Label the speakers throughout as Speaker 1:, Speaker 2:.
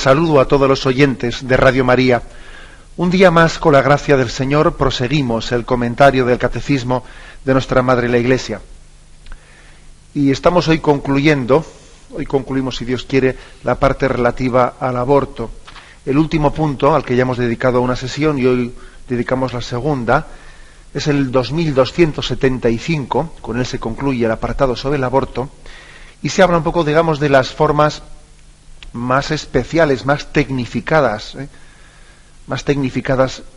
Speaker 1: Saludo a todos los oyentes de Radio María. Un día más, con la gracia del Señor, proseguimos el comentario del Catecismo de nuestra Madre la Iglesia. Y estamos hoy concluimos, si Dios quiere, la parte relativa al aborto. El último punto, al que ya hemos dedicado una sesión, y hoy dedicamos la segunda, es el 2275, con él se concluye el apartado sobre el aborto, y se habla un poco, digamos, de las formas más especiales, más tecnificadas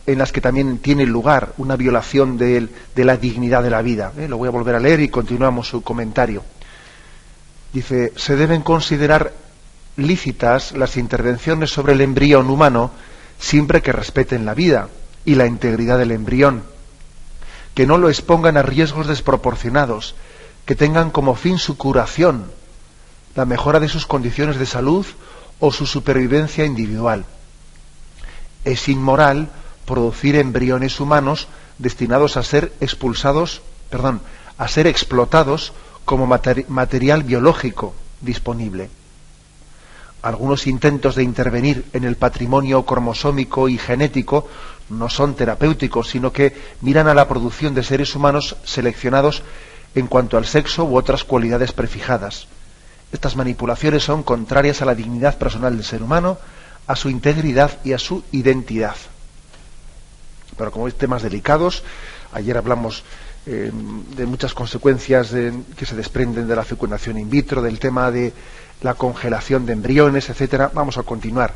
Speaker 1: en las que también tiene lugar una violación de la dignidad de la vida. Lo voy a volver a leer y continuamos su comentario. Dice: se deben considerar lícitas las intervenciones sobre el embrión humano siempre que respeten la vida y la integridad del embrión, que no lo expongan a riesgos desproporcionados, que tengan como fin su curación, la mejora de sus condiciones de salud o su supervivencia individual. Es inmoral producir embriones humanos destinados a ser explotados como material biológico disponible. Algunos intentos de intervenir en el patrimonio cromosómico y genético no son terapéuticos, sino que miran a la producción de seres humanos seleccionados en cuanto al sexo u otras cualidades prefijadas. Estas manipulaciones son contrarias a la dignidad personal del ser humano, a su integridad y a su identidad. Pero como hay temas delicados, ayer hablamos de muchas consecuencias que se desprenden de la fecundación in vitro, del tema de la congelación de embriones, etcétera. Vamos a continuar,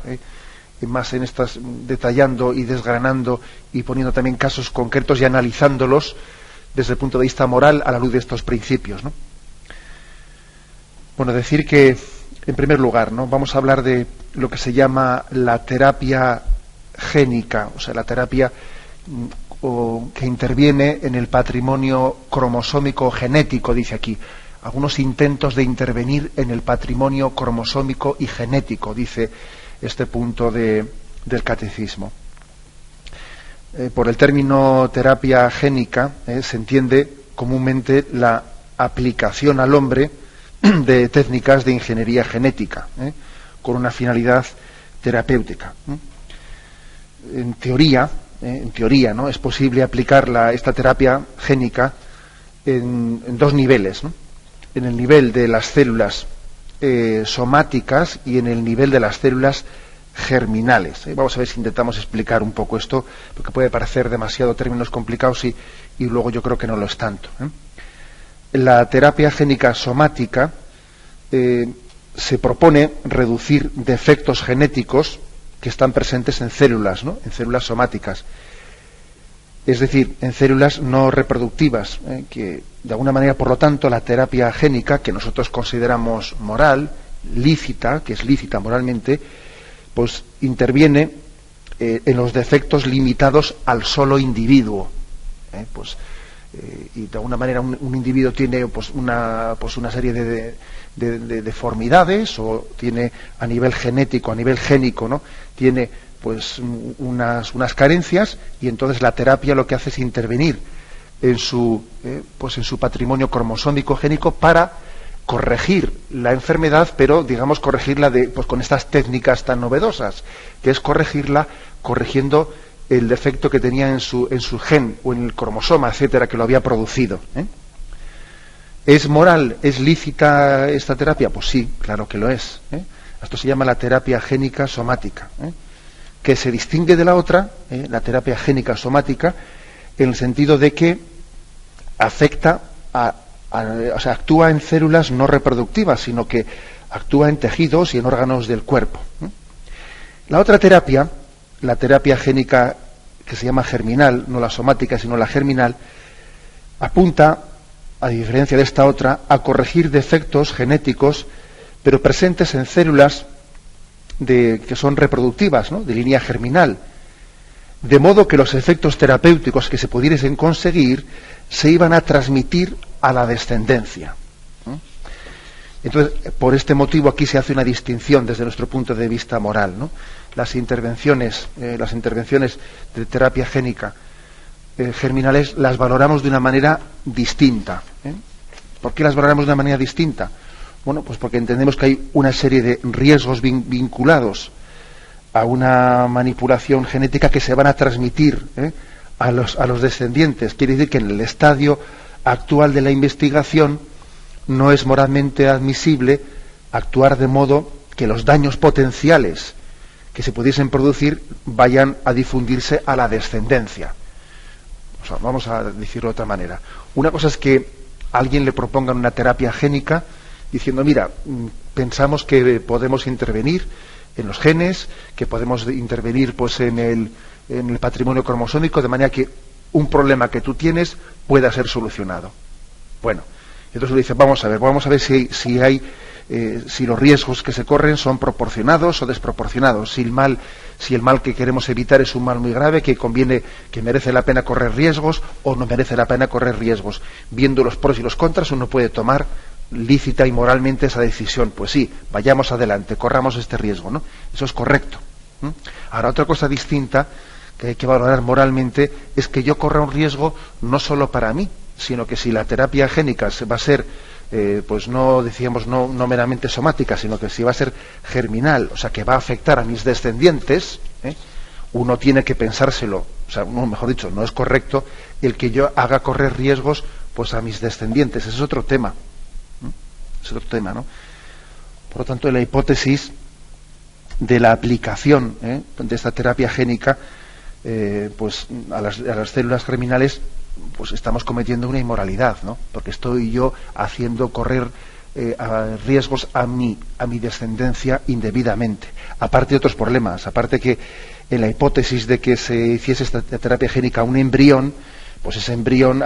Speaker 1: más en estas, detallando y desgranando y poniendo también casos concretos y analizándolos desde el punto de vista moral a la luz de estos principios, ¿no? Bueno, decir que, en primer lugar, ¿no?, vamos a hablar de lo que se llama la terapia génica, o sea, la terapia que interviene en el patrimonio cromosómico genético, dice aquí. Algunos intentos de intervenir en el patrimonio cromosómico y genético, dice este punto del Catecismo. Por el término terapia génica se entiende comúnmente la aplicación al hombre de técnicas de ingeniería genética, con una finalidad terapéutica. En teoría, ¿no?, es posible aplicar esta terapia génica en dos niveles, ¿no?, en el nivel de las células somáticas y en el nivel de las células germinales. Vamos a ver si intentamos explicar un poco esto, porque puede parecer demasiado términos complicados y luego yo creo que no lo es tanto. La terapia génica somática se propone reducir defectos genéticos que están presentes en células, ¿no?, en células somáticas, es decir, en células no reproductivas, que de alguna manera, por lo tanto, la terapia génica, que nosotros consideramos moral, lícita, que es lícita moralmente, pues interviene en los defectos limitados al solo individuo, y de alguna manera un individuo tiene una serie de deformidades, o tiene a nivel genético, a nivel génico, ¿no?, tiene unas carencias, y entonces la terapia lo que hace es intervenir en su patrimonio cromosómico génico para corregir la enfermedad, pero digamos corregirla con estas técnicas tan novedosas, que es corrigiendo el defecto que tenía en su gen o en el cromosoma, etcétera, que lo había producido. ¿Es moral, es lícita esta terapia? Pues sí, claro que lo es. Esto se llama la terapia génica somática, que se distingue de la otra, la terapia génica somática, en el sentido de que afecta actúa en células no reproductivas, sino que actúa en tejidos y en órganos del cuerpo. La otra terapia, la terapia génica que se llama germinal, no la somática sino la germinal, apunta, a diferencia de esta otra, a corregir defectos genéticos, pero presentes en células que son reproductivas, ¿no?, de línea germinal, de modo que los efectos terapéuticos que se pudiesen conseguir se iban a transmitir a la descendencia. Entonces, por este motivo aquí se hace una distinción desde nuestro punto de vista moral, ¿no? Las intervenciones de terapia génica germinales las valoramos de una manera distinta. ¿Por qué las valoramos de una manera distinta? Bueno, pues porque entendemos que hay una serie de riesgos vinculados a una manipulación genética que se van a transmitir a los descendientes. Quiere decir que en el estadio actual de la investigación no es moralmente admisible actuar de modo que los daños potenciales que se pudiesen producir vayan a difundirse a la descendencia. O sea, vamos a decirlo de otra manera. Una cosa es que a alguien le propongan una terapia génica diciendo, mira, pensamos que podemos intervenir en los genes, que podemos intervenir pues en el patrimonio cromosómico, de manera que un problema que tú tienes pueda ser solucionado. Bueno, entonces le dice, vamos a ver si hay si los riesgos que se corren son proporcionados o desproporcionados, si el mal que queremos evitar es un mal muy grave, que merece la pena correr riesgos o no merece la pena correr riesgos. Viendo los pros y los contras, uno puede tomar lícita y moralmente esa decisión. Pues sí, vayamos adelante, corramos este riesgo, ¿no? Eso es correcto. Ahora, otra cosa distinta que hay que valorar moralmente es que yo corra un riesgo no solo para mí, sino que si la terapia génica va a ser pues no meramente somática, sino que si va a ser germinal, o sea, que va a afectar a mis descendientes, uno tiene que pensárselo. O sea, mejor dicho, no es correcto el que yo haga correr riesgos pues a mis descendientes. Ese es otro tema. Es otro tema, ¿no? Por lo tanto, en la hipótesis de la aplicación de esta terapia génica pues a las células germinales, pues estamos cometiendo una inmoralidad, ¿no? Porque estoy yo haciendo correr riesgos a mi descendencia indebidamente. Aparte de otros problemas, aparte que en la hipótesis de que se hiciese esta terapia génica a un embrión, pues ese embrión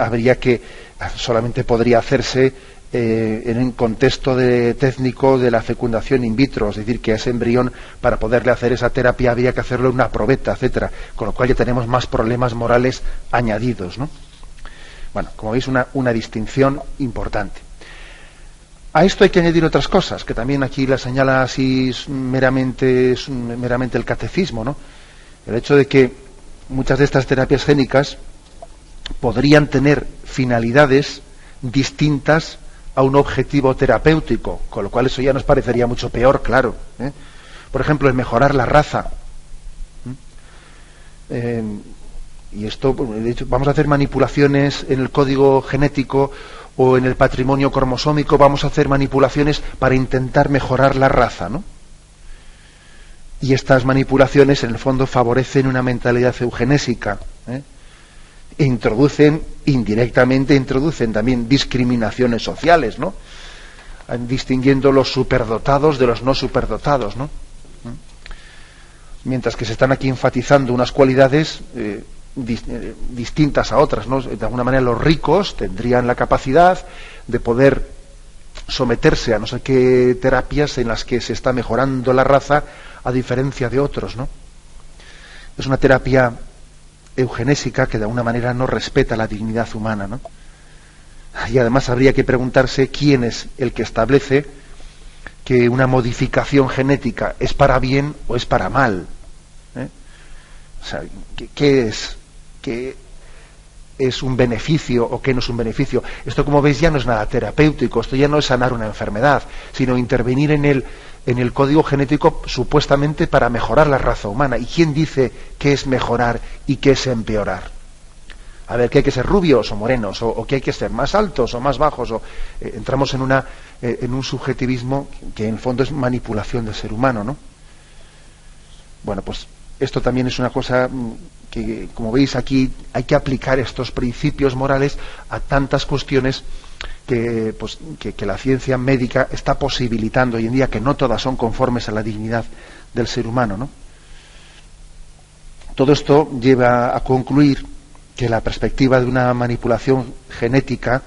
Speaker 1: solamente podría hacerse en un contexto técnico de la fecundación in vitro, es decir, que a ese embrión, para poderle hacer esa terapia, habría que hacerlo en una probeta, etcétera, con lo cual ya tenemos más problemas morales añadidos, ¿no? Bueno, como veis, una distinción importante. A esto hay que añadir otras cosas, que también aquí la señala así meramente el catecismo, ¿no? El hecho de que muchas de estas terapias génicas podrían tener finalidades distintas a un objetivo terapéutico, con lo cual eso ya nos parecería mucho peor, claro. Por ejemplo, el mejorar la raza. Y esto, de hecho, vamos a hacer manipulaciones en el código genético o en el patrimonio cromosómico, vamos a hacer manipulaciones para intentar mejorar la raza, ¿no? Y estas manipulaciones, en el fondo, favorecen una mentalidad eugenésica, e indirectamente introducen también discriminaciones sociales, ¿no? Distinguiendo los superdotados de los no superdotados, ¿no? Mientras que se están aquí enfatizando unas cualidades distintas a otras, ¿no? De alguna manera los ricos tendrían la capacidad de poder someterse a no sé qué terapias en las que se está mejorando la raza, a diferencia de otros, ¿no? Es una terapia eugenésica que de alguna manera no respeta la dignidad humana, ¿no? Y además habría que preguntarse quién es el que establece que una modificación genética es para bien o es para mal. O sea, ¿qué es un beneficio o qué no es un beneficio? Esto, como veis, ya no es nada terapéutico, esto ya no es sanar una enfermedad, sino intervenir en el código genético supuestamente para mejorar la raza humana. ¿Y quién dice qué es mejorar y qué es empeorar? A ver, que hay que ser rubios o morenos, o que hay que ser más altos o más bajos, entramos en un subjetivismo que en el fondo es manipulación del ser humano, ¿no? Bueno, pues esto también es una cosa que, como veis aquí, hay que aplicar estos principios morales a tantas cuestiones que la ciencia médica está posibilitando hoy en día, que no todas son conformes a la dignidad del ser humano, ¿no? Todo esto lleva a concluir que la perspectiva de una manipulación genética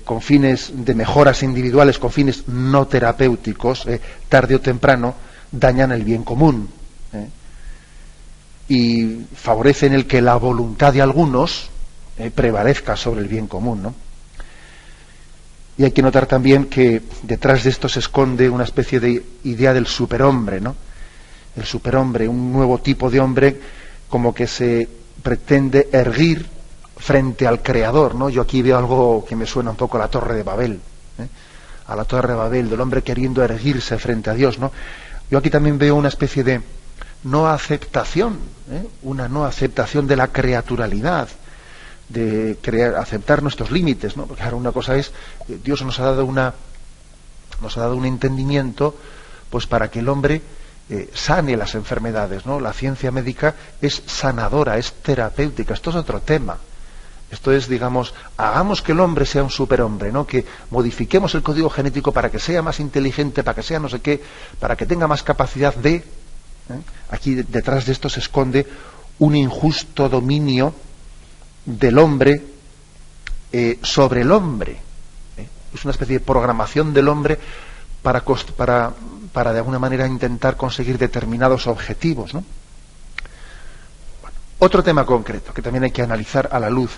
Speaker 1: con fines de mejoras individuales, con fines no terapéuticos, tarde o temprano dañan el bien común, y favorecen el que la voluntad de algunos prevalezca sobre el bien común, ¿no? Y hay que notar también que detrás de esto se esconde una especie de idea del superhombre, ¿no? El superhombre, un nuevo tipo de hombre, como que se pretende erguir frente al Creador, ¿no? Yo aquí veo algo que me suena un poco a la Torre de Babel, a la Torre de Babel, del hombre queriendo erguirse frente a Dios, ¿no? Yo aquí también veo una especie de no aceptación, una no aceptación de la creaturalidad, de aceptar nuestros límites, ¿no? Porque ahora una cosa es, Dios nos ha dado un entendimiento, pues para que el hombre sane las enfermedades, ¿no? La ciencia médica es sanadora, es terapéutica. Esto es otro tema. Esto es, digamos, hagamos que el hombre sea un superhombre, ¿no? Que modifiquemos el código genético para que sea más inteligente, para que sea no sé qué, para que tenga más capacidad de... Aquí detrás de esto se esconde un injusto dominio del hombre sobre el hombre. Es una especie de programación del hombre para de alguna manera intentar conseguir determinados objetivos, ¿no? Bueno, otro tema concreto que también hay que analizar a la luz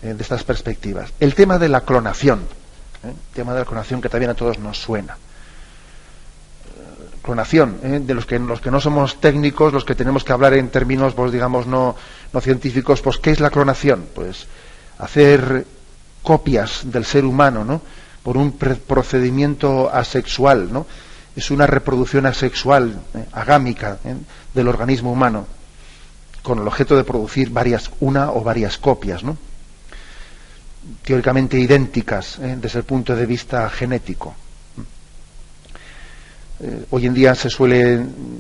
Speaker 1: de estas perspectivas, el tema de la clonación, el tema de la clonación que también a todos nos suena. Clonación, de los que no somos técnicos, los que tenemos que hablar en términos, pues digamos, no científicos, pues ¿qué es la clonación? Pues hacer copias del ser humano, ¿no? Por un procedimiento asexual, ¿no? Es una reproducción asexual, agámica, del organismo humano, con el objeto de producir una o varias copias, ¿no? Teóricamente idénticas, desde el punto de vista genético. Hoy en día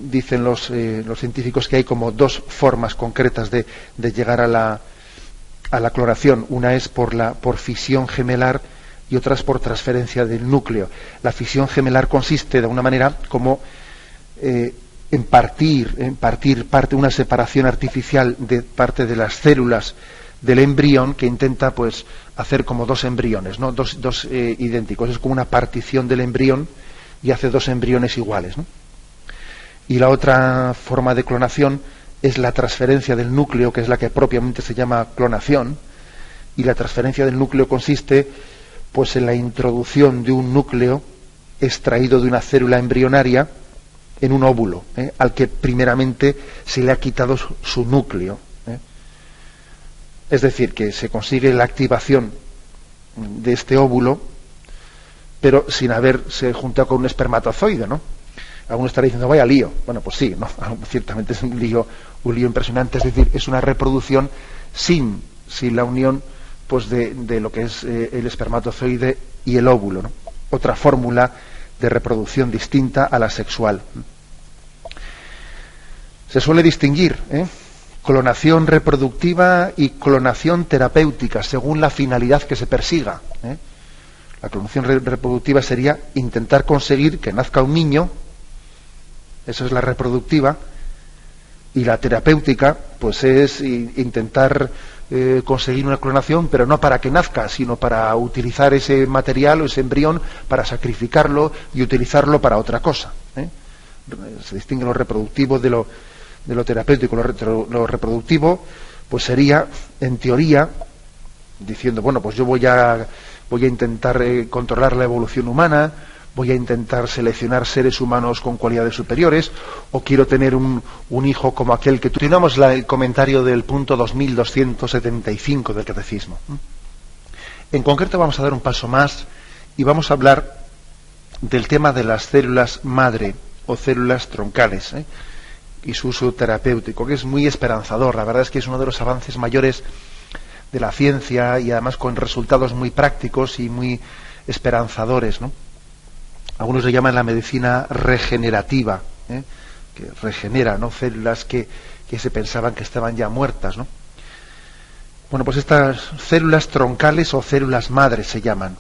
Speaker 1: dicen los científicos que hay como dos formas concretas de llegar a la clonación. Una es por fisión gemelar y otra es por transferencia del núcleo. La fisión gemelar consiste de alguna manera como en partir una separación artificial de parte de las células del embrión, que intenta pues hacer como dos embriones, ¿no? dos idénticos. Es como una partición del embrión y hace dos embriones iguales, ¿no? Y la otra forma de clonación es la transferencia del núcleo, que es la que propiamente se llama clonación, y la transferencia del núcleo consiste pues en la introducción de un núcleo extraído de una célula embrionaria en un óvulo, al que primeramente se le ha quitado su núcleo. Es decir, que se consigue la activación de este óvulo, pero sin haberse juntado con un espermatozoide, ¿no? Alguno estará diciendo, vaya lío. Bueno, pues sí, ¿no? Ciertamente es un lío impresionante. Es decir, es una reproducción sin la unión pues de lo que es el espermatozoide y el óvulo, ¿no? Otra fórmula de reproducción distinta a la sexual. Se suele distinguir clonación reproductiva y clonación terapéutica según la finalidad que se persiga. La clonación reproductiva sería intentar conseguir que nazca un niño, eso es la reproductiva, y la terapéutica pues es intentar conseguir una clonación, pero no para que nazca, sino para utilizar ese material o ese embrión para sacrificarlo y utilizarlo para otra cosa. Se distingue lo reproductivo de lo terapéutico. Lo reproductivo pues sería, en teoría, diciendo, bueno, pues yo voy a intentar controlar la evolución humana, voy a intentar seleccionar seres humanos con cualidades superiores, o quiero tener un hijo como aquel que... Continuamos el comentario del punto 2275 del Catecismo. En concreto vamos a dar un paso más y vamos a hablar del tema de las células madre o células troncales, y su uso terapéutico, que es muy esperanzador. La verdad es que es uno de los avances mayores de la ciencia y además con resultados muy prácticos y muy esperanzadores, ¿no? Algunos le llaman la medicina regenerativa, que regenera, ¿no?, células que se pensaban que estaban ya muertas, ¿no? Bueno, pues estas células troncales o células madres se llaman.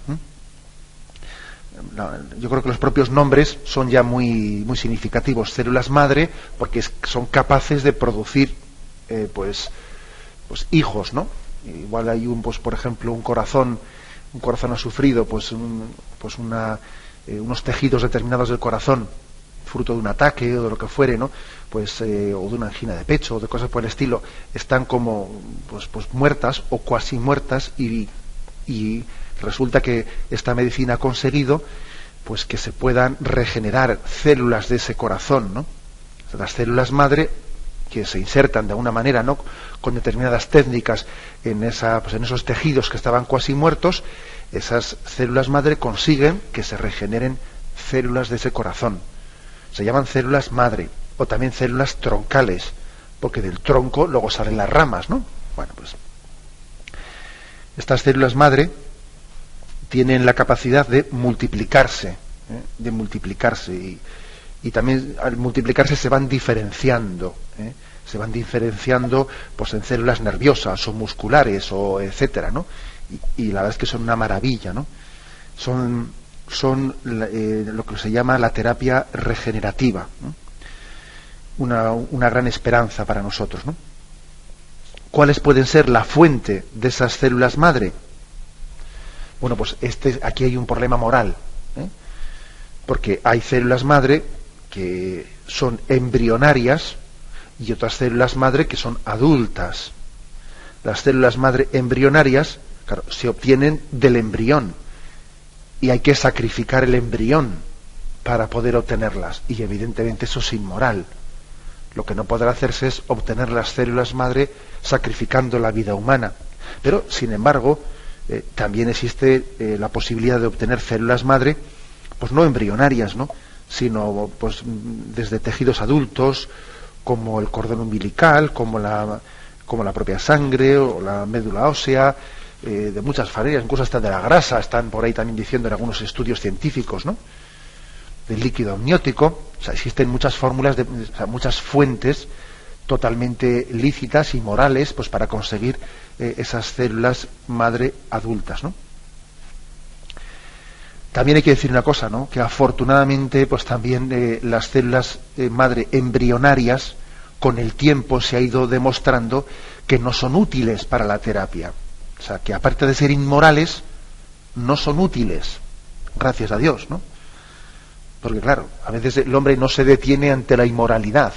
Speaker 1: Yo creo que los propios nombres son ya muy significativos. Células madre porque son capaces de producir pues hijos, ¿no? Igual hay por ejemplo, un corazón ha sufrido unos tejidos determinados del corazón, fruto de un ataque o de lo que fuere, ¿no? O de una angina de pecho o de cosas por el estilo, están como pues muertas o cuasi muertas, y resulta que esta medicina ha conseguido pues que se puedan regenerar células de ese corazón, ¿no? Las células madre, que se insertan de alguna manera, ¿no?, con determinadas técnicas en esos tejidos que estaban cuasi muertos, esas células madre consiguen que se regeneren células de ese corazón. Se llaman células madre. o también células troncales, porque del tronco luego salen las ramas, ¿no? Bueno, pues estas células madre tienen la capacidad de multiplicarse, y también al multiplicarse se van diferenciando, pues en células nerviosas o musculares o etcétera, ¿no? Y la verdad es que son una maravilla, ¿no? Son lo que se llama la terapia regenerativa, ¿no? Una gran esperanza para nosotros, ¿no? ¿Cuáles pueden ser la fuente de esas células madre? Bueno, pues aquí hay un problema moral, porque hay células madre que son embrionarias y otras células madre que son adultas. Las células madre embrionarias, claro, se obtienen del embrión y hay que sacrificar el embrión para poder obtenerlas, y evidentemente eso es inmoral. Lo que no podrá hacerse es obtener las células madre sacrificando la vida humana. Pero, sin embargo, también existe la posibilidad de obtener células madre, pues no embrionarias, ¿no?, sino pues desde tejidos adultos, como el cordón umbilical, como la propia sangre o la médula ósea, de muchas maneras, incluso hasta de la grasa, están por ahí también diciendo en algunos estudios científicos, ¿no?, del líquido amniótico. O sea, existen muchas fórmulas, muchas fuentes totalmente lícitas y morales, pues para conseguir esas células madre adultas, ¿no? También hay que decir una cosa, ¿no?, que afortunadamente pues también las células madre embrionarias con el tiempo se ha ido demostrando que no son útiles para la terapia. O sea, que aparte de ser inmorales, no son útiles, gracias a Dios, ¿no? Porque claro, a veces el hombre no se detiene ante la inmoralidad,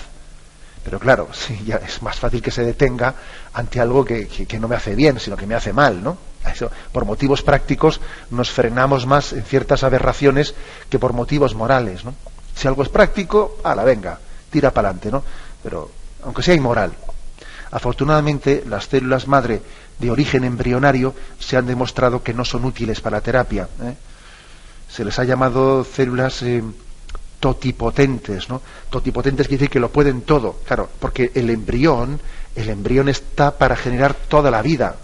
Speaker 1: pero claro, sí, ya es más fácil que se detenga ante algo que no me hace bien, sino que me hace mal, ¿no? Eso, por motivos prácticos nos frenamos más en ciertas aberraciones que por motivos morales, ¿no? Si algo es práctico, venga, tira para adelante, ¿no? Pero aunque sea inmoral. Afortunadamente, las células madre de origen embrionario se han demostrado que no son útiles para la terapia, Se les ha llamado células totipotentes, ¿no? Totipotentes quiere decir que lo pueden todo, claro, porque el embrión está para generar toda la vida,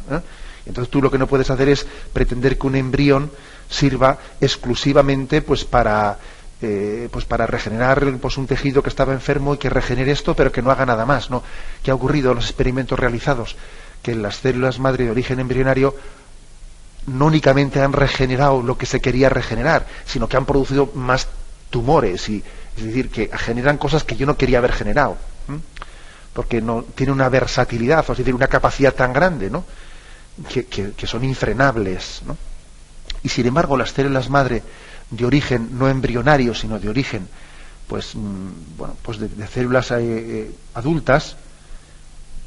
Speaker 1: Entonces tú lo que no puedes hacer es pretender que un embrión sirva exclusivamente pues para regenerar pues un tejido que estaba enfermo y que regenere esto, pero que no haga nada más, ¿no? ¿Qué ha ocurrido en los experimentos realizados? Que las células madre de origen embrionario no únicamente han regenerado lo que se quería regenerar, sino que han producido más tumores, es decir, que generan cosas que yo no quería haber generado, porque no tiene una versatilidad, es decir, una capacidad tan grande, ¿no?, que son infrenables, ¿no? Y sin embargo las células madre de origen no embrionario, sino de origen pues de células adultas,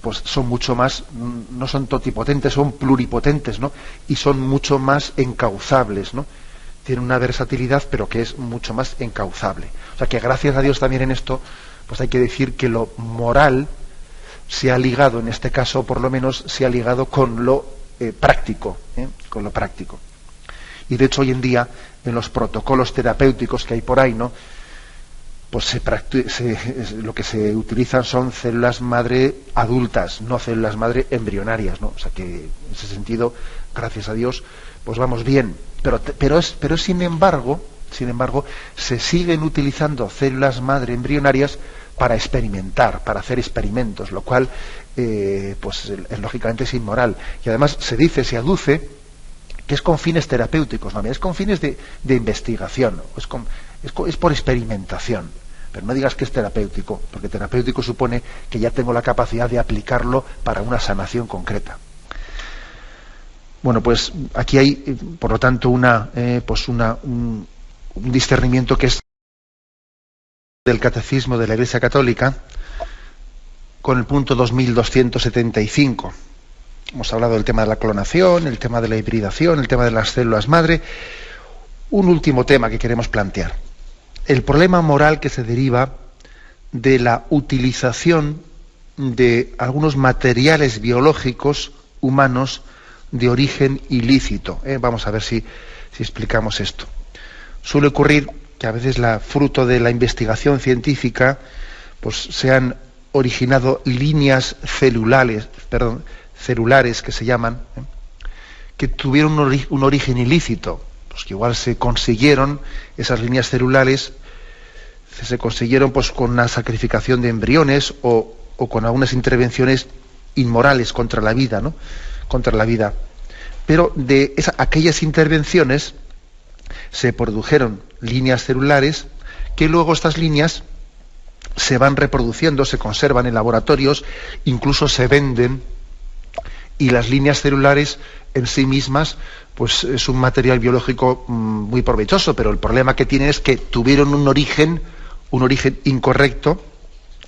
Speaker 1: pues son mucho más, no son totipotentes, son pluripotentes, ¿no?, y son mucho más encauzables, ¿no? Tienen una versatilidad, pero que es mucho más encauzable. O sea que gracias a Dios también en esto, pues hay que decir que lo moral se ha ligado, en este caso por lo menos, se ha ligado con lo práctico, con lo práctico. Y de hecho hoy en día, en los protocolos terapéuticos que hay por ahí, ¿no?, pues lo que se utilizan son células madre adultas, no células madre embrionarias, ¿no? O sea que en ese sentido, gracias a Dios, pues vamos bien. Pero sin embargo, se siguen utilizando células madre embrionarias para experimentar, para hacer experimentos, lo cual, lógicamente es inmoral. Y además se aduce que es con fines terapéuticos, ¿no? Es con fines de investigación, es por experimentación. Pero no digas que es terapéutico, porque terapéutico supone que ya tengo la capacidad de aplicarlo para una sanación concreta. Bueno, pues aquí hay, por lo tanto, un discernimiento que es del Catecismo de la Iglesia Católica, con el punto 2275. Hemos hablado del tema de la clonación, el tema de la hibridación, el tema de las células madre. Un último tema que queremos plantear: el problema moral que se deriva de la utilización de algunos materiales biológicos humanos de origen ilícito. Vamos a ver si explicamos esto. Suele ocurrir que a veces fruto de la investigación científica, pues se han originado líneas celulares que se llaman, que tuvieron un origen ilícito, pues que igual se consiguieron esas líneas celulares, se consiguieron pues con una sacrificación de embriones o con algunas intervenciones inmorales contra la vida, ¿no? Contra la vida. Pero de aquellas intervenciones se produjeron líneas celulares que luego estas líneas se van reproduciendo, se conservan en laboratorios, incluso se venden, y las líneas celulares en sí mismas pues es un material biológico muy provechoso, pero el problema que tienen es que tuvieron un origen incorrecto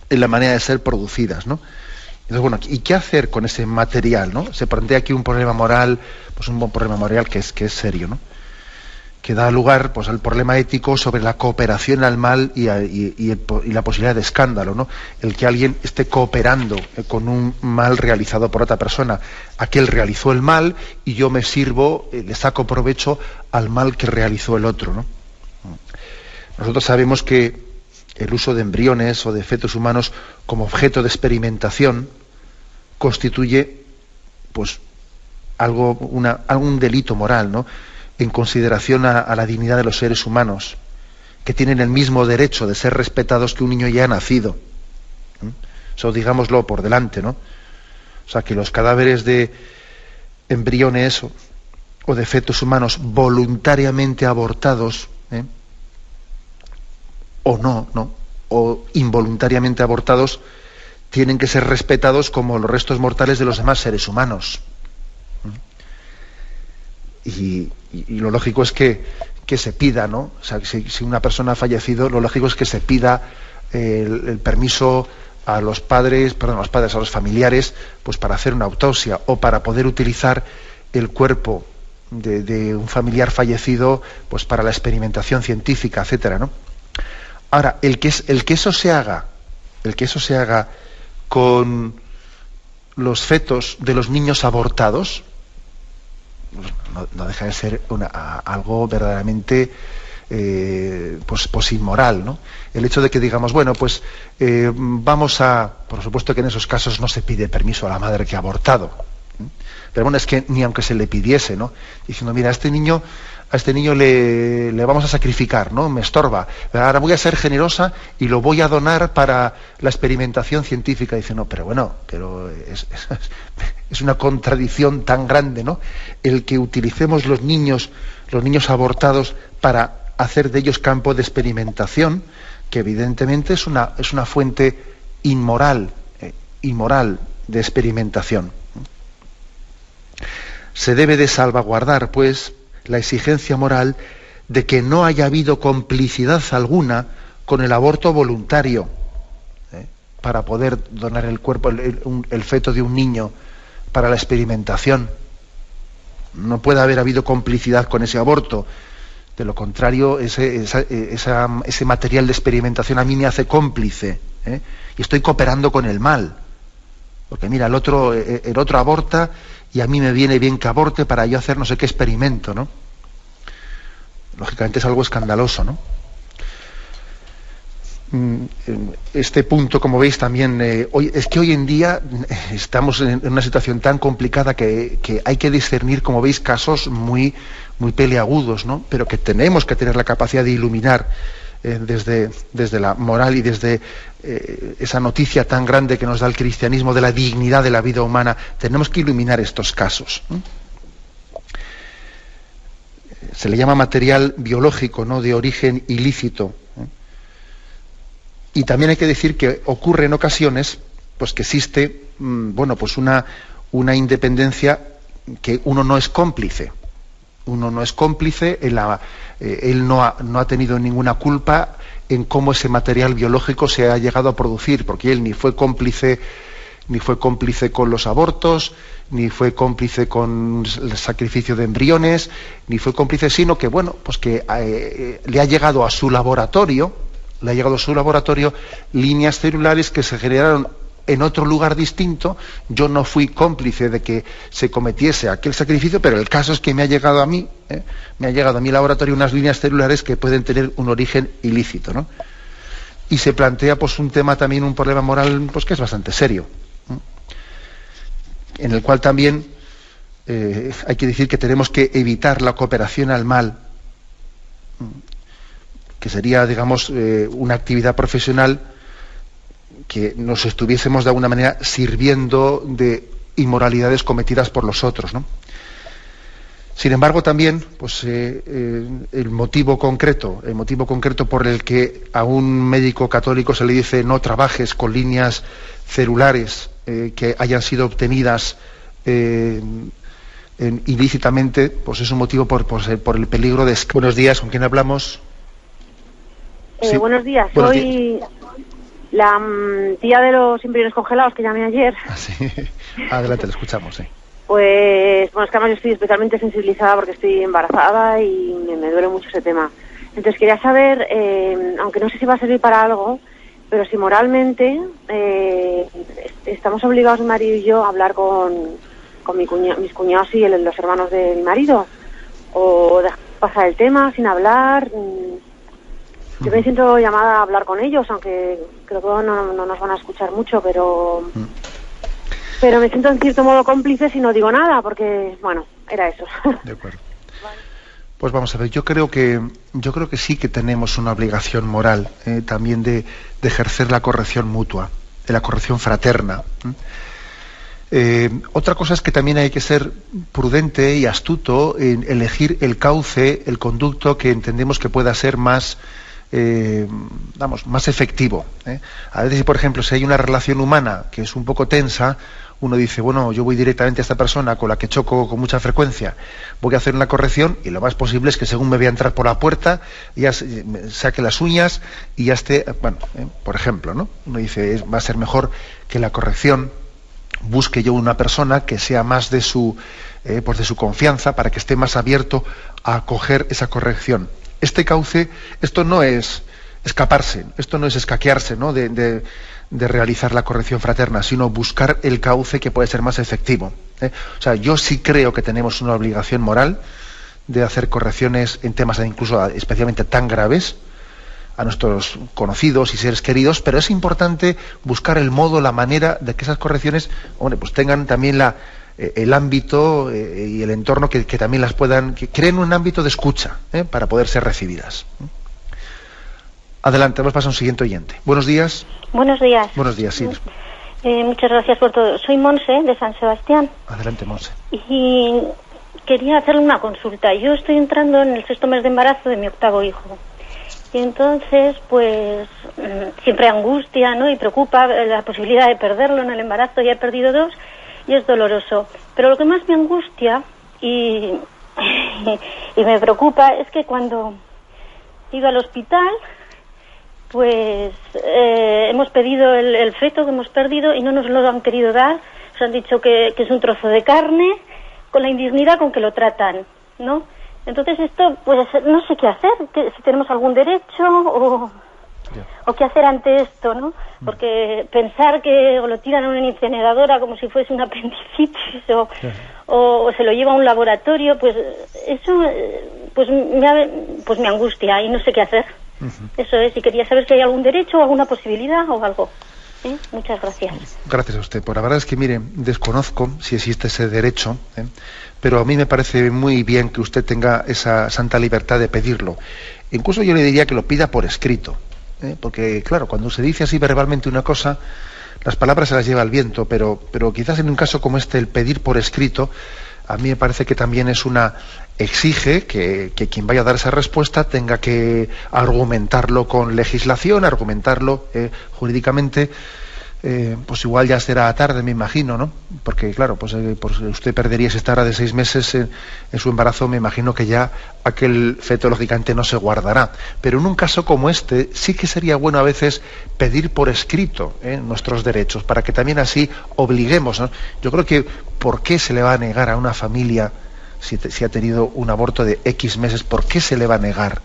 Speaker 1: en la manera de ser producidas, ¿no? Entonces, bueno, ¿y qué hacer con ese material, no? Se plantea aquí un problema moral, pues un buen problema moral que es serio, ¿no? Que da lugar pues al problema ético sobre la cooperación al mal y la posibilidad de escándalo, ¿no? El que alguien esté cooperando con un mal realizado por otra persona. Aquel realizó el mal y yo me sirvo, le saco provecho al mal que realizó el otro, ¿no? Nosotros sabemos que el uso de embriones o de fetos humanos como objeto de experimentación constituye pues algún delito moral, ¿no? En consideración a la dignidad de los seres humanos, que tienen el mismo derecho de ser respetados que un niño ya nacido. Eso digámoslo por delante, ¿no? O sea, que los cadáveres de embriones o de fetos humanos voluntariamente abortados, o involuntariamente abortados, tienen que ser respetados como los restos mortales de los demás seres humanos. Y lo lógico es que se pida, ¿no? O sea, si una persona ha fallecido, lo lógico es que se pida el permiso a los familiares, pues para hacer una autopsia o para poder utilizar el cuerpo de un familiar fallecido, pues para la experimentación científica, etcétera, ¿no? Ahora, el que eso se haga con los fetos de los niños abortados, no deja de ser algo verdaderamente pues inmoral, ¿no? El hecho de que digamos, bueno, pues por supuesto que en esos casos no se pide permiso a la madre que ha abortado, pero bueno, es que ni aunque se le pidiese, ¿no? Diciendo, mira, a este niño le vamos a sacrificar, ¿no? Me estorba. Ahora voy a ser generosa y lo voy a donar para la experimentación científica. Dice, no, pero bueno, es una contradicción tan grande, ¿no? El que utilicemos los niños abortados para hacer de ellos campo de experimentación, que evidentemente es una fuente inmoral de experimentación. Se debe de salvaguardar, pues, la exigencia moral de que no haya habido complicidad alguna con el aborto voluntario, para poder donar el cuerpo, el feto de un niño para la experimentación. No puede haber habido complicidad con ese aborto. De lo contrario, ese material de experimentación a mí me hace cómplice, y estoy cooperando con el mal. Porque mira, el otro aborta y a mí me viene bien que aborte para yo hacer no sé qué experimento, ¿no? Lógicamente es algo escandaloso, ¿no? Este punto, como veis, también es que hoy en día estamos en una situación tan complicada que hay que discernir, como veis, casos muy peliagudos, ¿no? Pero que tenemos que tener la capacidad de iluminar desde la moral y desde esa noticia tan grande que nos da el cristianismo de la dignidad de la vida humana. Tenemos que iluminar estos casos. Se le llama material biológico, ¿no? De origen ilícito. Y también hay que decir que ocurre en ocasiones, pues que existe, pues una independencia que uno no es cómplice. Uno no es cómplice, él no ha tenido ninguna culpa en cómo ese material biológico se ha llegado a producir, porque él ni fue cómplice con los abortos, ni fue cómplice con el sacrificio de embriones, ni fue cómplice, sino que le ha llegado a su laboratorio líneas celulares que se generaron en otro lugar distinto. Yo no fui cómplice de que se cometiese aquel sacrificio, pero el caso es que me ha llegado a mi laboratorio unas líneas celulares que pueden tener un origen ilícito, ¿no? y se plantea pues un tema también, un problema moral pues que es bastante serio, en el cual también hay que decir que tenemos que evitar la cooperación al mal, que sería, digamos, una actividad profesional que nos estuviésemos de alguna manera sirviendo de inmoralidades cometidas por los otros, ¿no? Sin embargo, también, pues el motivo concreto por el que a un médico católico se le dice no trabajes con líneas celulares que hayan sido obtenidas ilícitamente, pues es un motivo por el peligro de... Buenos días, ¿con quién hablamos?
Speaker 2: Sí. Buenos días, soy la tía de los embriones congelados que llamé ayer.
Speaker 1: Sí. Adelante, le escuchamos, sí.
Speaker 2: Pues, bueno, es que además yo estoy especialmente sensibilizada porque estoy embarazada y me duele mucho ese tema. Entonces quería saber, aunque no sé si va a servir para algo, pero si moralmente estamos obligados, mi marido y yo, a hablar con mis cuñados y los hermanos de mi marido, o dejar pasar el tema sin hablar. Yo me siento llamada a hablar con ellos, aunque creo que no nos van a escuchar mucho, pero me siento en cierto modo cómplice si no digo nada, porque, bueno, era eso.
Speaker 1: De acuerdo. Pues vamos a ver, yo creo que sí que tenemos una obligación moral también de ejercer la corrección mutua, de la corrección fraterna. Otra cosa es que también hay que ser prudente y astuto en elegir el cauce, el conducto que entendemos que pueda ser más más efectivo. A veces, por ejemplo, si hay una relación humana que es un poco tensa, uno dice, bueno, yo voy directamente a esta persona con la que choco con mucha frecuencia, voy a hacer una corrección y lo más posible es que según me voy a entrar por la puerta, ya saque las uñas y ya esté, bueno, por ejemplo, ¿no? Uno dice, va a ser mejor que la corrección busque yo una persona que sea más de su confianza, para que esté más abierto a acoger esa corrección. Este cauce, esto no es escaparse, esto no es escaquearse, ¿no? de realizar la corrección fraterna, sino buscar el cauce que puede ser más efectivo. O sea, yo sí creo que tenemos una obligación moral de hacer correcciones en temas incluso especialmente tan graves a nuestros conocidos y seres queridos, pero es importante buscar el modo, la manera de que esas correcciones, hombre, pues tengan también el ámbito y el entorno que también las puedan, que creen un ámbito de escucha para poder ser recibidas. Adelante, vamos a pasar a un siguiente oyente. Buenos días.
Speaker 3: Buenos días.
Speaker 1: Buenos días, sí.
Speaker 3: Muchas gracias por todo. Soy Monse, de San Sebastián.
Speaker 1: Adelante, Monse.
Speaker 3: Y quería hacerle una consulta. Yo estoy entrando en el 6º mes de embarazo de mi 8º hijo. Y entonces, pues, siempre angustia, ¿no? Y preocupa la posibilidad de perderlo en el embarazo. Ya he perdido 2 y es doloroso. Pero lo que más me angustia y me preocupa es que cuando he ido al hospital, pues hemos pedido el feto que hemos perdido y no nos lo han querido dar. Nos han dicho que es un trozo de carne, con la indignidad con que lo tratan, ¿no? Entonces esto, pues no sé qué hacer, si tenemos algún derecho o qué hacer ante esto, ¿no? Porque pensar que lo tiran a una incineradora como si fuese una apendicitis o se lo lleva a un laboratorio, pues eso pues me angustia y no sé qué hacer. Eso es, y quería saber si hay algún derecho o alguna posibilidad o algo. Muchas gracias.
Speaker 1: Gracias a usted. Pues la verdad es que, mire, desconozco si existe ese derecho, pero a mí me parece muy bien que usted tenga esa santa libertad de pedirlo. Incluso yo le diría que lo pida por escrito, porque, claro, cuando se dice así verbalmente una cosa, las palabras se las lleva el viento, pero quizás en un caso como este, el pedir por escrito, a mí me parece que también exige que quien vaya a dar esa respuesta tenga que argumentarlo con legislación, argumentarlo jurídicamente. Pues igual ya será tarde, me imagino, ¿no? Porque claro, pues usted perdería, si estará de 6 meses en su embarazo, me imagino que ya aquel feto lógicamente no se guardará. Pero en un caso como este, sí que sería bueno a veces pedir por escrito nuestros derechos, para que también así obliguemos, ¿no? Yo creo que ¿por qué se le va a negar a una familia, si ha tenido un aborto de X meses, por qué se le va a negar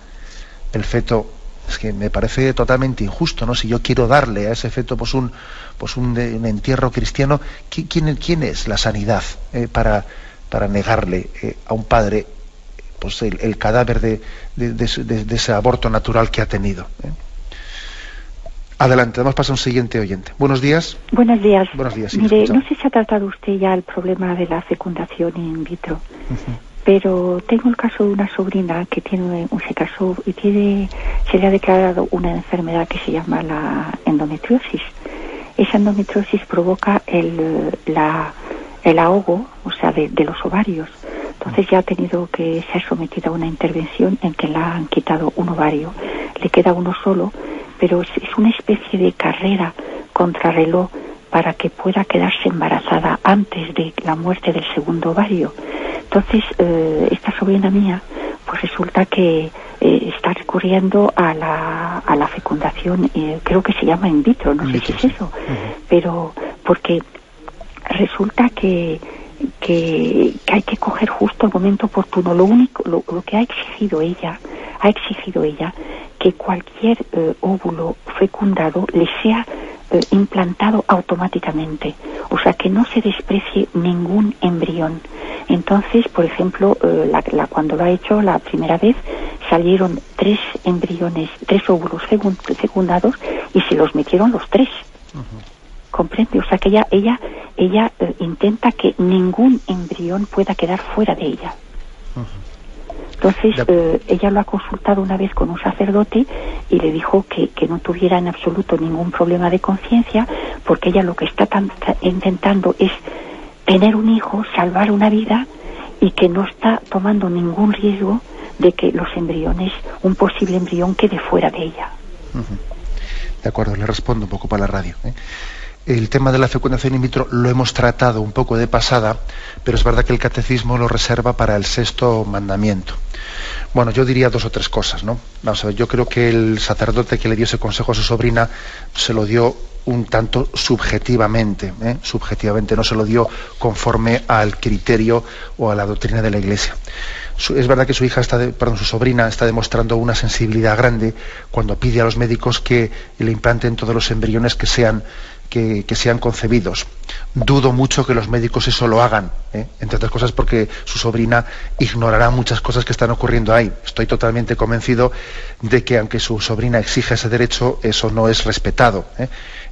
Speaker 1: el feto? Es que me parece totalmente injusto, ¿no? Si yo quiero darle a ese feto un entierro cristiano, ¿quién es la sanidad para negarle a un padre pues el cadáver de ese aborto natural que ha tenido? Adelante, vamos a pasar a un siguiente oyente. Buenos días.
Speaker 4: Buenos días.
Speaker 1: Buenos días, sí,
Speaker 4: Mire,
Speaker 1: escuchamos.
Speaker 4: no sé si ha tratado usted ya el problema de la fecundación in vitro, pero tengo el caso de una sobrina que se casó y se le ha declarado una enfermedad que se llama la endometriosis. Esa endometriosis provoca el ahogo, o sea, de los ovarios. Entonces ya ha tenido que ser sometida a una intervención en que le han quitado un ovario. Le queda uno solo, pero es una especie de carrera contrarreloj para que pueda quedarse embarazada antes de la muerte del segundo ovario. Entonces, esta sobrina mía, pues resulta que está recurriendo a la fecundación, creo que se llama in vitro, no sé si es eso, pero porque resulta que hay que coger justo el momento oportuno. Lo que ha exigido ella que cualquier óvulo fecundado le sea implantado automáticamente, o sea, que no se desprecie ningún embrión. Entonces, por ejemplo, cuando lo ha hecho la primera vez, salieron 3 óvulos fecundados y se los metieron los 3. ¿Comprende? O sea, que ella intenta que ningún embrión pueda quedar fuera de ella. Entonces, ella lo ha consultado una vez con un sacerdote y le dijo que no tuviera en absoluto ningún problema de conciencia, porque ella lo que está intentando es tener un hijo, salvar una vida, y que no está tomando ningún riesgo de que un posible embrión quede fuera de ella.
Speaker 1: De acuerdo, le respondo un poco para la radio. El tema de la fecundación in vitro lo hemos tratado un poco de pasada, pero es verdad que el catecismo lo reserva para el 6º mandamiento. Bueno, yo diría 2 o 3 cosas, ¿no? Vamos a ver, yo creo que el sacerdote que le dio ese consejo a su sobrina se lo dio un tanto subjetivamente, no se lo dio conforme al criterio o a la doctrina de la Iglesia. Es verdad que su sobrina está demostrando una sensibilidad grande cuando pide a los médicos que le implanten todos los embriones que sean concebidos. Dudo mucho que los médicos eso lo hagan, entre otras cosas porque su sobrina ignorará muchas cosas que están ocurriendo ahí. Estoy totalmente convencido de que aunque su sobrina exija ese derecho, eso no es respetado.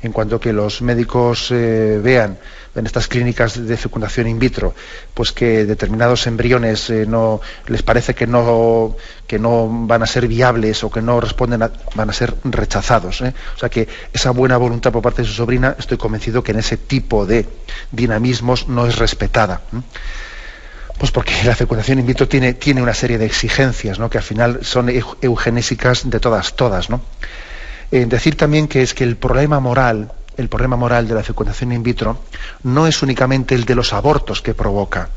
Speaker 1: En cuanto que los médicos vean en estas clínicas de fecundación in vitro, pues que determinados embriones no les parece que no van a ser viables o que no responden van a ser rechazados. O sea que esa buena voluntad por parte de su sobrina, estoy convencido que en ese tipo de dinamismos no es respetada. Pues porque la fecundación in vitro tiene una serie de exigencias, ¿no? Que al final son eugenésicas de todas, ¿no? Decir también que es que el problema moral de la fecundación in vitro no es únicamente el de los abortos que provoca.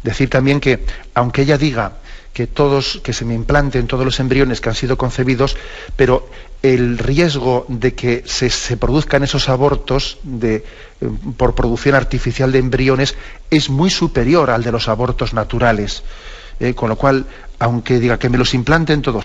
Speaker 1: Decir también que, aunque ella diga que se me implanten todos los embriones que han sido concebidos, pero el riesgo de que se produzcan esos abortos por producción artificial de embriones es muy superior al de los abortos naturales. Con lo cual, aunque diga que me los implanten todos,